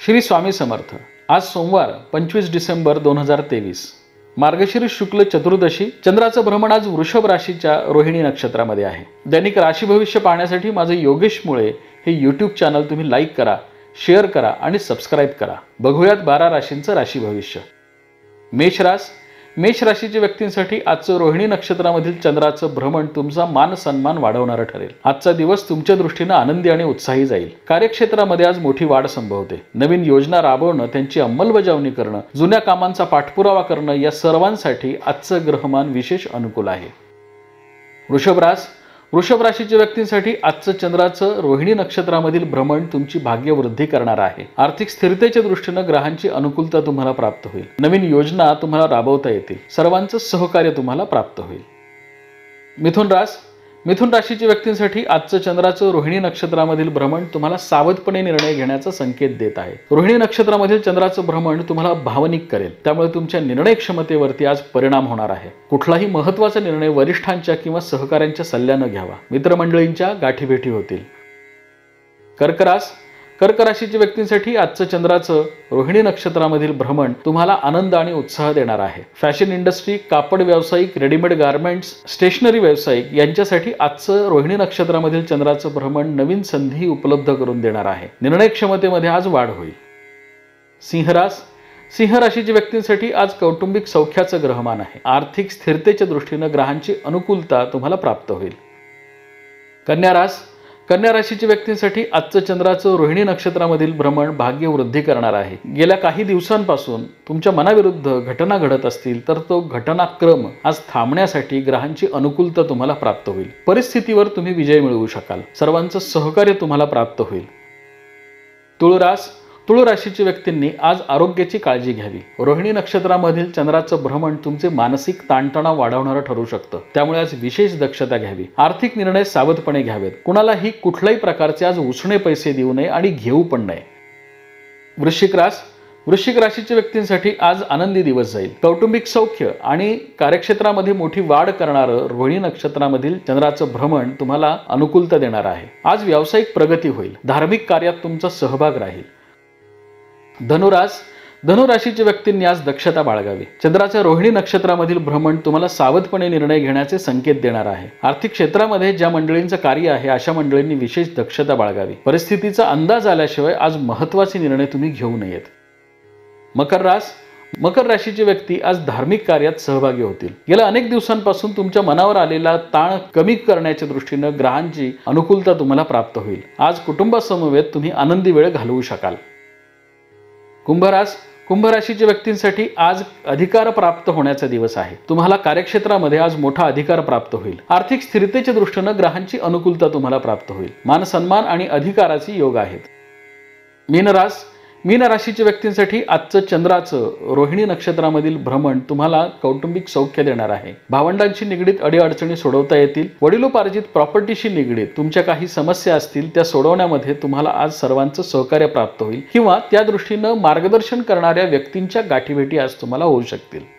श्री स्वामी समर्थ। आज सोमवार 25 डिसेंबर 2023, मार्गशीर्ष शुक्ल चतुर्दशी। चंद्राचं भ्रमण आज वृषभ राशीच्या रोहिणी नक्षत्रामध्ये आहे। दैनिक राशी भविष्य पाहण्यासाठी माझे योगेश मुळे हे यूट्यूब चॅनल तुम्ही लाईक करा, शेअर करा आणि सबस्क्राईब करा। बघूयात 12 राशींचं राशी भविष्य। मेष राशीच्या व्यक्तींसाठी आजचं रोहिणी नक्षत्रामधील चंद्राचं भ्रमण तुमचा मान सन्मान वाढवणारं ठरेल। आजचा दिवस तुमच्या दृष्टीने आनंदी आणि उत्साही जाईल। कार्यक्षेत्रामध्ये आज मोठी वाढ संभवते। नवीन योजना राबवणं, त्यांची अंमलबजावणी करणं, जुन्या कामांचा पाठपुरावा करणं या सर्वांसाठी आजचं ग्रहमान विशेष अनुकूल आहे। वृषभ राशीच्या व्यक्तींसाठी आजचं चंद्राचं रोहिणी नक्षत्रामधील भ्रमण तुमची भाग्यवृद्धी करणार आहे। आर्थिक स्थिरतेच्या दृष्टीने ग्रहांची अनुकूलता तुम्हाला प्राप्त होईल। नवीन योजना तुम्हाला राबवता येतील। सर्वांचं सहकार्य तुम्हाला प्राप्त होईल। मिथुन राशीच्या व्यक्तींसाठी आजचं चंद्राचं रोहिणी नक्षत्रामधील भ्रमण तुम्हाला सावधपणे निर्णय घेण्याचा संकेत देत आहे। रोहिणी नक्षत्रामधील चंद्राचं भ्रमण तुम्हाला भावनिक करेल, त्यामुळे तुमच्या निर्णय क्षमतेवरती आज परिणाम होणार आहे। कुठलाही महत्त्वाचा निर्णय वरिष्ठांच्या किंवा सहकाऱ्यांच्या सल्ल्याने घ्यावा। मित्रमंडळींच्या गाठीभेटी होतील। कर्क राशीच्या व्यक्तींसाठी आजचं चंद्राचं रोहिणी नक्षत्रामधील भ्रमण तुम्हाला आनंद आणि उत्साह देणार आहे। फॅशन इंडस्ट्री, कापड व्यावसायिक, रेडीमेड गारमेंट्स, स्टेशनरी व्यावसायिक यांच्यासाठी आजचं रोहिणी नक्षत्रामधील चंद्राचं भ्रमण नवीन संधी उपलब्ध करून देणार आहे। निर्णय क्षमतेमध्ये आज वाढ होईल। सिंह राशीच्या व्यक्तींसाठी आज कौटुंबिक सौख्याचं ग्रहमान आहे। आर्थिक स्थिरतेच्या दृष्टीने ग्रहांची अनुकूलता तुम्हाला प्राप्त होईल। कन्या राशीच्या व्यक्तींसाठी आजचं चंद्राचं रोहिणी नक्षत्रामधील भ्रमण भाग्यवृद्धी करणार आहे। गेल्या काही दिवसांपासून तुमच्या मनाविरुद्ध घटना घडत असतील तर तो घटनाक्रम आज थांबण्यासाठी ग्रहांची अनुकूलता तुम्हाला प्राप्त होईल। परिस्थितीवर तुम्ही विजय मिळवू शकाल। सर्वांचं सहकार्य तुम्हाला प्राप्त होईल। तुळ राशीच्या व्यक्तींनी आज आरोग्याची काळजी घ्यावी। रोहिणी नक्षत्रामधील चंद्राचं भ्रमण तुमचे मानसिक ताणतणाव वाढवणारं ठरू शकतं, त्यामुळे आज विशेष दक्षता घ्यावी। आर्थिक निर्णय सावधपणे घ्यावेत। कुणालाही कुठल्याही प्रकारचे आज उसणे पैसे देऊ नये आणि घेऊ पण नये। वृश्चिक राशीच्या व्यक्तींसाठी आज आनंदी दिवस जाईल। कौटुंबिक सौख्य आणि कार्यक्षेत्रामध्ये मोठी वाढ करणारं रोहिणी नक्षत्रामधील चंद्राचं भ्रमण तुम्हाला अनुकूलता देणार आहे। आज व्यावसायिक प्रगती होईल। धार्मिक कार्यात तुमचा सहभाग राहील। धनुराशीच्या व्यक्तींनी आज दक्षता बाळगावी। चंद्राच्या रोहिणी नक्षत्रामधील भ्रमण तुम्हाला सावधपणे निर्णय घेण्याचे संकेत देणार आहे। आर्थिक क्षेत्रामध्ये ज्या मंडळींचं कार्य आहे अशा मंडळींनी विशेष दक्षता बाळगावी। परिस्थितीचा अंदाज आल्याशिवाय आज महत्त्वाचे निर्णय तुम्ही घेऊ नयेत। मकर राशीचे व्यक्ती आज धार्मिक कार्यात सहभागी होतील। गेल्या अनेक दिवसांपासून तुमच्या मनावर आलेला ताण कमी करण्याच्या दृष्टीने ग्रहांची अनुकूलता तुम्हाला प्राप्त होईल। आज कुटुंबासमवेत तुम्ही आनंदी वेळ घालवू शकाल। कुंभ राशीच्या व्यक्तींसाठी आज अधिकार प्राप्त होण्याचा दिवस आहे। तुम्हाला कार्यक्षेत्रामध्ये आज मोठा अधिकार प्राप्त होईल। आर्थिक स्थिरतेच्या दृष्टीने ग्रहांची अनुकूलता तुम्हाला प्राप्त होईल। मान सन्मान आणि अधिकाराचे योग आहेत। मीन राशीच्या व्यक्तींसाठी आजचं चंद्राचं रोहिणी नक्षत्रामधील भ्रमण तुम्हाला कौटुंबिक सौख्य देणार आहे। भावंडांशी निगडीत अडीअडचणी सोडवता येतील। वडिलोपार्जित प्रॉपर्टीशी निगडीत तुमच्या काही समस्या असतील त्या सोडवण्यामध्ये तुम्हाला आज सर्वांचं सहकार्य प्राप्त होईल किंवा त्या दृष्टीने मार्गदर्शन करणाऱ्या व्यक्तींच्या गाठीभेटी आज तुम्हाला होऊ शकतील।